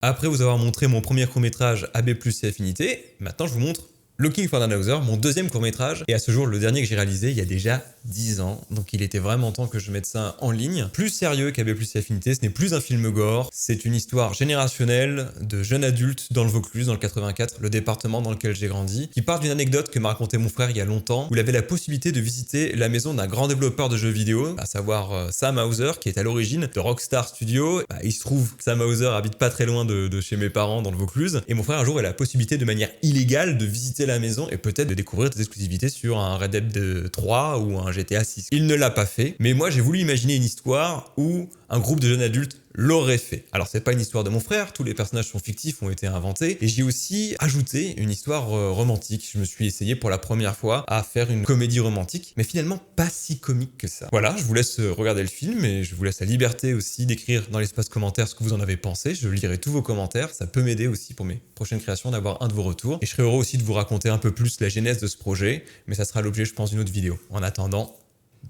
Après vous avoir montré mon premier court-métrage AB+ et Affinité, maintenant je vous montre Looking for Dannhauser, mon deuxième court-métrage, et à ce jour le dernier que j'ai réalisé il y a déjà 10 ans, donc il était vraiment temps que je mette ça en ligne. Plus sérieux qu'AB+ et Affinité, ce n'est plus un film gore, c'est une histoire générationnelle de jeunes adultes dans le Vaucluse, dans le 84, le département dans lequel j'ai grandi, qui part d'une anecdote que m'a raconté mon frère il y a longtemps, où il avait la possibilité de visiter la maison d'un grand développeur de jeux vidéo, à savoir Sam Houser, qui est à l'origine de Rockstar Studio. Il se trouve que Sam Houser habite pas très loin de chez mes parents dans le Vaucluse, et mon frère un jour a la possibilité de manière illégale de visiter la maison et peut-être de découvrir des exclusivités sur un Red Dead 3 ou un GTA 6. Il ne l'a pas fait, mais moi j'ai voulu imaginer une histoire où un groupe de jeunes adultes l'aurait fait. Alors c'est pas une histoire de mon frère, tous les personnages sont fictifs, ont été inventés, et j'ai aussi ajouté une histoire romantique. Je me suis essayé pour la première fois à faire une comédie romantique, mais finalement pas si comique que ça. Voilà, je vous laisse regarder le film et je vous laisse la liberté aussi d'écrire dans l'espace commentaire ce que vous en avez pensé. Je lirai tous vos commentaires, ça peut m'aider aussi pour mes prochaines créations d'avoir un de vos retours, et je serai heureux aussi de vous raconter un peu plus la genèse de ce projet, mais ça sera l'objet je pense d'une autre vidéo. En attendant,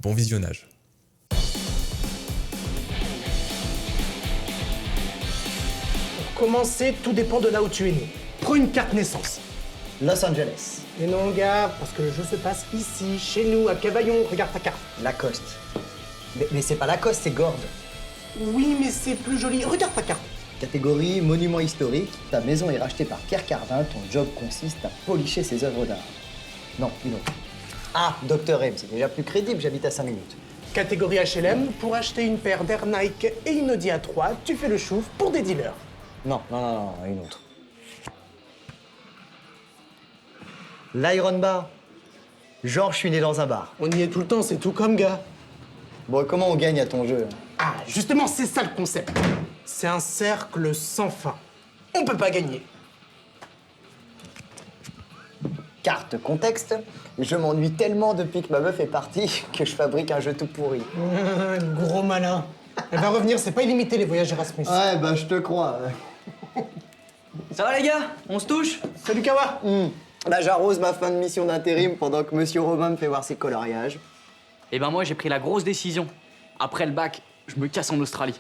bon visionnage. Commencer, tout dépend de là où tu es né. Prends une carte naissance. Los Angeles. Et non, gars, parce que le jeu se passe ici, chez nous, à Cavaillon. Regarde ta carte. Lacoste. Mais c'est pas Lacoste, c'est Gord. Oui, mais c'est plus joli. Regarde ta carte. Catégorie monument historique. Ta maison est rachetée par Pierre Cardin. Ton job consiste à policher ses œuvres d'art. Non, une autre. Ah, Dr. M, c'est déjà plus crédible, j'habite à 5 minutes. Catégorie HLM, pour acheter une paire d'Air Nike et une Audi A3, tu fais le chouf pour des dealers. Non, une autre. L'Iron Bar. Genre, je suis né dans un bar. On y est tout le temps, c'est tout comme, gars. Bon, comment on gagne à ton jeu? Ah, justement, c'est ça le concept. C'est un cercle sans fin. On peut pas gagner. Carte contexte. Je m'ennuie tellement depuis que ma meuf est partie que je fabrique un jeu tout pourri. Gros malin. Elle va revenir, c'est pas illimité les voyages Erasmus. Ouais, bah je te crois. Ça va les gars? On se touche? Salut Kawa. Là, j'arrose ma fin de mission d'intérim pendant que Monsieur Romain me fait voir ses coloriages. Eh ben moi j'ai pris la grosse décision. Après le bac, je me casse en Australie.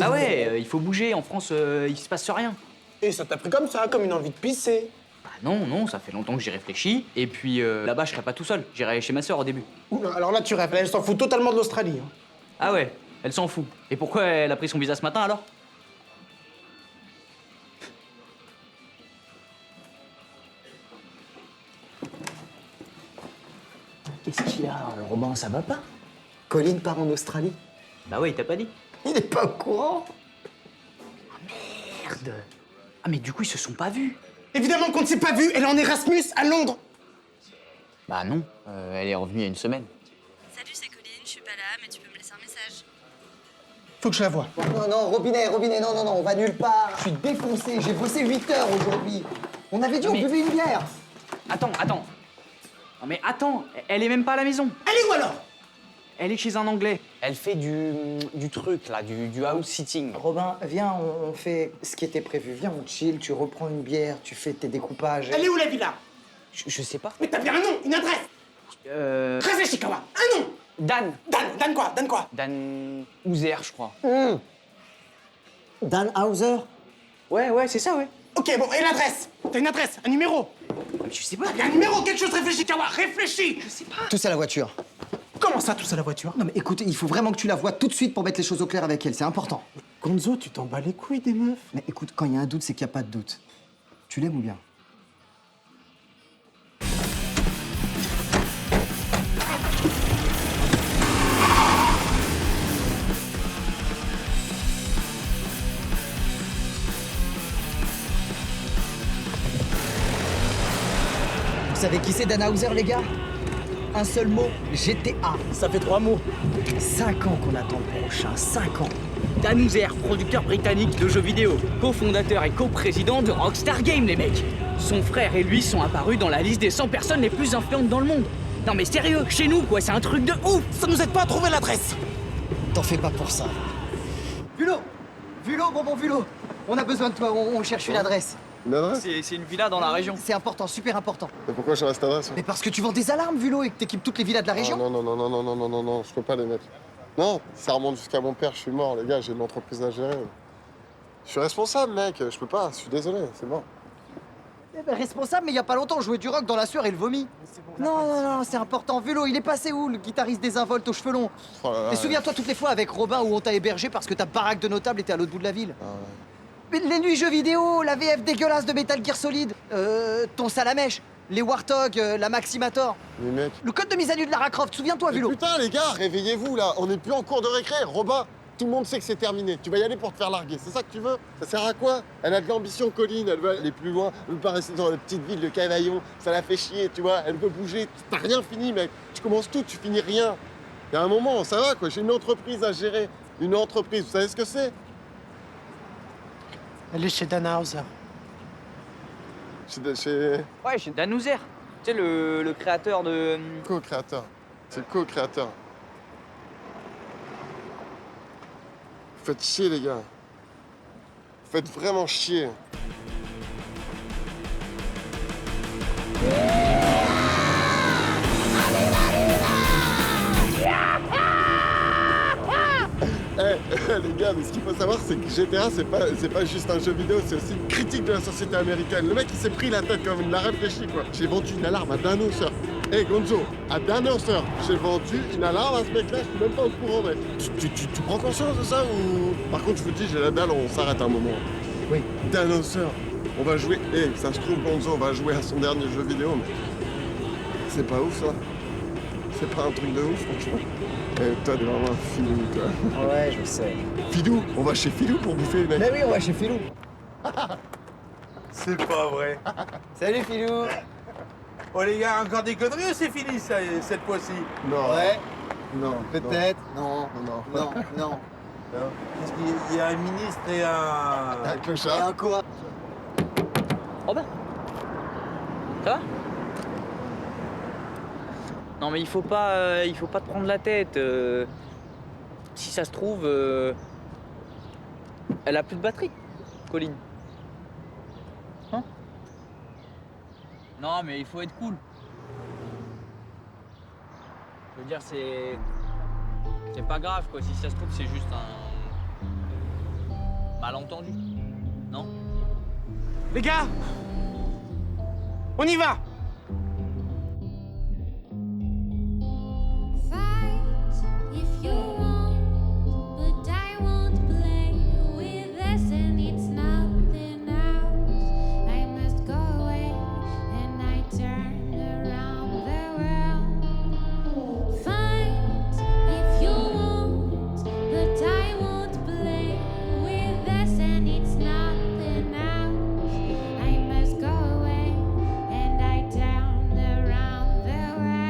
Ah ouais, il faut bouger, en France il se passe rien. Et ça t'a pris comme ça, comme une envie de pisser. Bah non, ça fait longtemps que j'y réfléchis. Et puis là-bas je serai pas tout seul, j'irai chez ma sœur au début. Oula, alors là tu rêves, elle s'en fout totalement de l'Australie. Hein. Ah ouais, elle s'en fout. Et pourquoi elle a pris son visa ce matin alors? Qu'est-ce qu'il a, Romain, ça va pas? Colline part en Australie. Bah ouais, il t'a pas dit? Il est pas au courant. Merde. Ah mais du coup ils se sont pas vus. Évidemment qu'on ne s'est pas vu, elle est en Erasmus à Londres. Bah non, elle est revenue il y a une semaine. Salut, c'est Colline, je suis pas là, mais tu peux me laisser un message. Faut que je la voie. Non, robinet, non, on va nulle part. Je suis défoncé, j'ai bossé 8 heures aujourd'hui. On avait dit on Mais- buvait une bière. Attends. Non mais attends, elle est même pas à la maison. Elle est où alors? Elle est chez un Anglais. Elle fait du truc là, du house sitting. Robin, viens, on fait ce qui était prévu. Viens, on chill, tu reprends une bière, tu fais tes découpages. Elle est où la villa? Je sais pas. Mais t'as bien un nom, une adresse. Réfléchis Kawa, un nom. Dan. Dan quoi? Dan Houser, je crois. Dan Hauser. Ouais, c'est ça, ouais. Ok, bon, et l'adresse? T'as une adresse, un numéro? Mais je sais pas. Il y a un numéro, quelque chose, réfléchis Kawa, réfléchis. Je sais pas. Tous à la voiture. Comment ça, tous à la voiture? Non mais écoute, il faut vraiment que tu la vois tout de suite pour mettre les choses au clair avec elle, c'est important. Gonzo, tu t'en bats les couilles des meufs. Mais écoute, quand il y a un doute, c'est qu'il n'y a pas de doute. Tu l'aimes ou bien? Vous savez qui c'est Dan Hauser, les gars? Un seul mot, GTA. Ça fait 3 mots. 5 ans qu'on attend le prochain, 5 ans. Dan Houser, producteur britannique de jeux vidéo, cofondateur et coprésident de Rockstar Games, les mecs. Son frère et lui sont apparus dans la liste des 100 personnes les plus influentes dans le monde. Non mais sérieux, chez nous quoi, c'est un truc de ouf. Ça nous aide pas à trouver l'adresse. T'en fais pas pour ça. Vulot, bonbon Vulot. On a besoin de toi, on cherche une adresse. Une adresse? C'est une villa dans la région. C'est important, super important. Mais pourquoi je reste adresse? Mais parce que tu vends des alarmes, Vulot, et que t'équipes toutes les villas de la région. Non, je peux pas les mettre. Non, ça remonte jusqu'à mon père, je suis mort, les gars, j'ai une entreprise à gérer. Je suis responsable, mec. Je peux pas. Je suis désolé. C'est bon. Eh ben, responsable, mais il y a pas longtemps, on jouait du rock dans la sueur et le vomi. Non, c'est important. Vélo, il est passé où, le guitariste désinvolte aux cheveux longs? Oh là là, Et souviens-toi toutes les fois avec Robin où on t'a hébergé parce que ta baraque de notable était à l'autre bout de la ville. Ah ouais. Mais les nuits jeux vidéo, la VF dégueulasse de Metal Gear Solid, ton Salamèche, les Warthog, la Maximator, Mais mec. le code de mise à nu de Lara Croft, souviens-toi, Mais Vélo. putain, les gars, réveillez-vous là. On n'est plus en cours de récré. Robin, tout le monde sait que c'est terminé. Tu vas y aller pour te faire larguer. C'est ça que tu veux? Ça sert à quoi? Elle a de l'ambition, Colline. Elle veut aller plus loin. Elle veut pas rester dans la petite ville de Cavaillon. Ça la fait chier, tu vois. Elle veut bouger. T'as rien fini, mec. Tu commences tout, tu finis rien. Il y a un moment, ça va quoi. J'ai une entreprise à gérer. Une entreprise, vous savez ce que c'est? Elle est chez Dana Hauser. Chez Ouais, chez Dan Houser. Tu sais, le créateur de... co-créateur. C'est le co-créateur. Vous faites chier, les gars. Vous faites vraiment chier. Les gars, mais ce qu'il faut savoir, c'est que GTA, c'est pas juste un jeu vidéo, c'est aussi une critique de la société américaine. Le mec, il s'est pris la tête comme il l'a réfléchi, quoi. J'ai vendu une alarme à Dan Hauser. Hey, Gonzo, à Dan Hauser, j'ai vendu une alarme à ce mec-là, je suis même pas au courant, mec. Tu prends conscience de ça ou... Par contre, je vous dis, j'ai la dalle, on s'arrête un moment. Oui. Dan Hauser, on va jouer... Hey, ça se trouve, Gonzo, on va jouer à son dernier jeu vidéo, mais... C'est pas ouf, ça. C'est pas un truc de ouf, franchement. Eh, toi, t'es vraiment un filou, toi. Ouais, je sais. Filou, on va chez Filou pour bouffer, mec. Mais oui, on va chez Filou. C'est pas vrai. Salut Filou. Oh les gars, encore des conneries ou c'est fini ça, cette fois-ci? Non. Ouais, Non. peut-être. Non, Non. non, non. Non. Qu'est-ce qu'il y a un ministre et un... Un Et clochard. un quoi? Robin, ça va? Non mais il faut pas te prendre la tête. Si ça se trouve, elle a plus de batterie, Colline. Hein? Non mais il faut être cool. Je veux dire c'est pas grave quoi. Si ça se trouve c'est juste un malentendu, non? Les gars, on y va. Fight if you want, but I won't play with this, and it's nothing else. I must go away, and I turn around the world. Fight if you want, but I won't play with this, and it's nothing else. I must go away, and I turn around the world.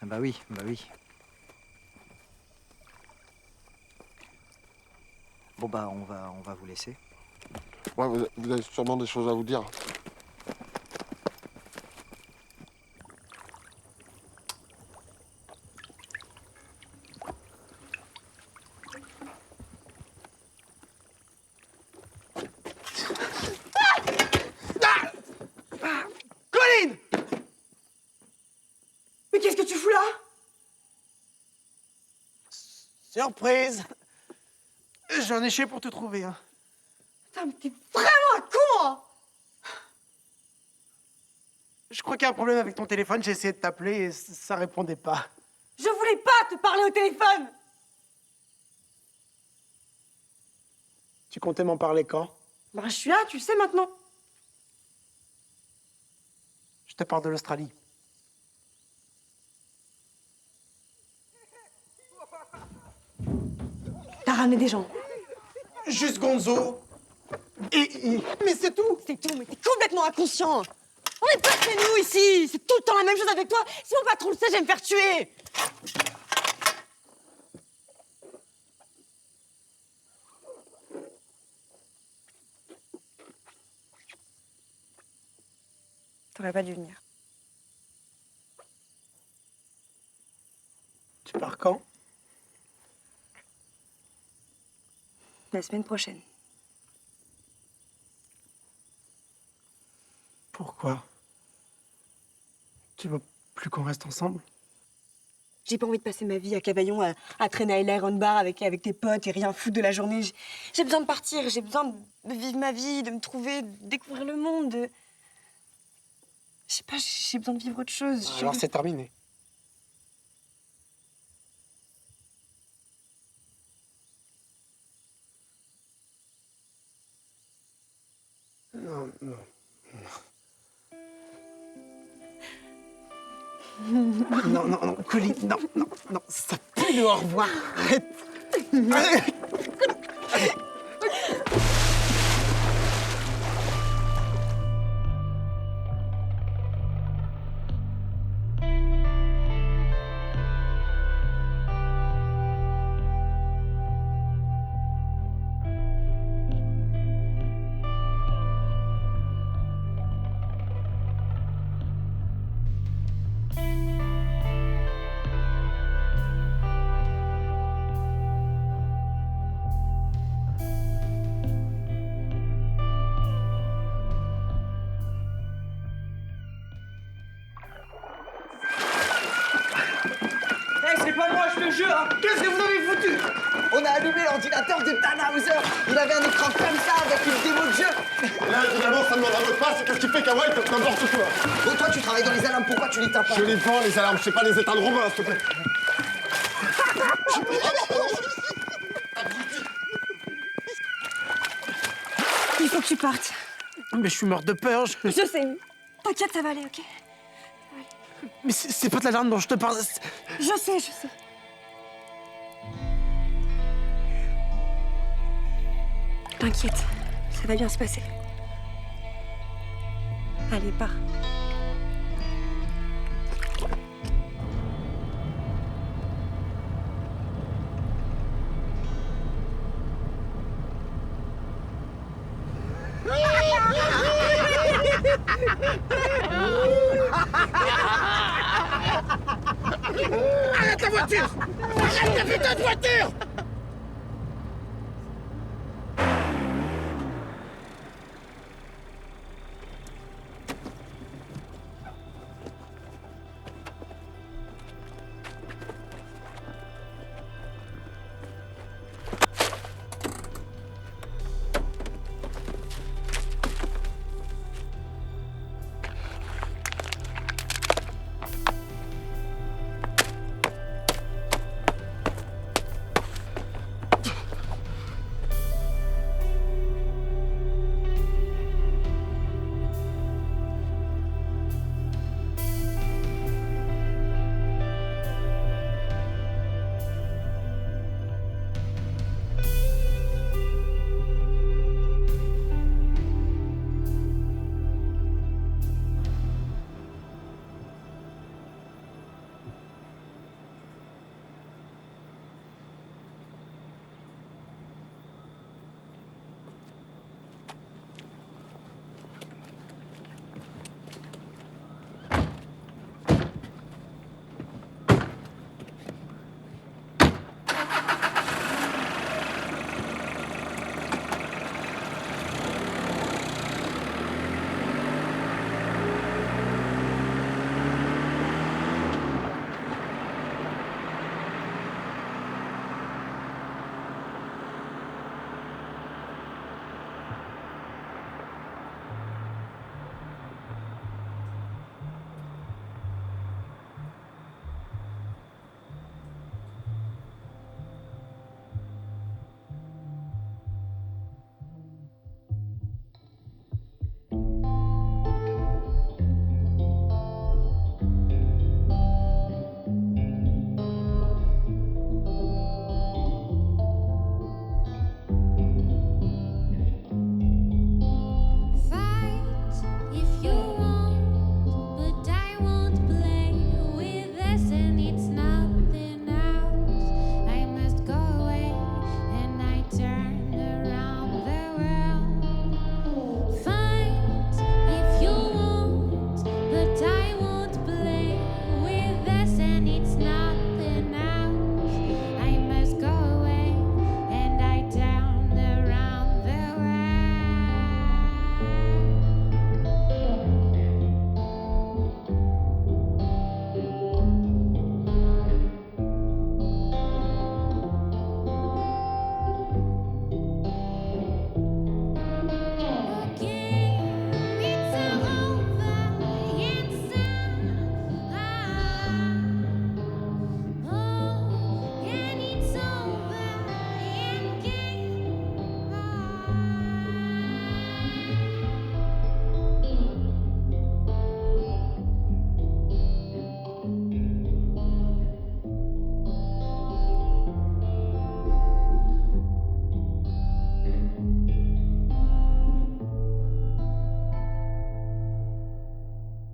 Bah oui, bah oui. Bon bah on va vous laisser. Ouais, vous avez sûrement des choses à vous dire. Colline! Mais qu'est-ce que tu fous là? Surprise! J'en ai chié pour te trouver, hein. Putain, mais t'es vraiment un con, hein! Je crois qu'il y a un problème avec ton téléphone, j'ai essayé de t'appeler et ça répondait pas. Je voulais pas te parler au téléphone! Tu comptais m'en parler quand? Bah, je suis là, tu le sais maintenant. Je te parle de l'Australie. T'as ramené des gens. Juste Gonzo. Mais c'est tout. C'est tout, mais t'es complètement inconscient. On est pas chez nous ici. C'est tout le temps la même chose avec toi. Si mon patron le sait, je vais me faire tuer. T'aurais pas dû venir. Tu pars quand? La semaine prochaine. Pourquoi? Tu veux plus qu'on reste ensemble? J'ai pas envie de passer ma vie à Cavaillon à traîner à l'air on bar avec tes potes et rien foutre de la journée. J'ai besoin de partir, j'ai besoin de vivre ma vie, de me trouver, de découvrir le monde. Je sais pas, j'ai besoin de vivre autre chose. Alors c'est terminé. Non, non. Non, non, non, Colline, non, non, non, ça pue le au revoir. Arrête. Arrête. C'est pas moi, je te jure hein. Qu'est-ce que vous avez foutu? On a allumé l'ordinateur de Tannhauser. Il avait un écran comme ça avec une démo de jeu. Là, évidemment, ça demande un mot de passe. Qu'est-ce qui fait qu'Hawaï fait n'importe quoi? Bon, toi, tu travailles dans les alarmes. Pourquoi tu les tapes pas? Je les vends, les alarmes. Je sais pas les éteindre Robin, s'il te plaît. Il faut que tu partes. Mais je suis morte de peur. Je sais. T'inquiète, ça va aller, ok? Mais c'est pas de l'alarme dont je te parle. Je sais, je sais. T'inquiète, ça va bien se passer. Allez, pars. Arrête la voiture! Arrête la putain de voiture!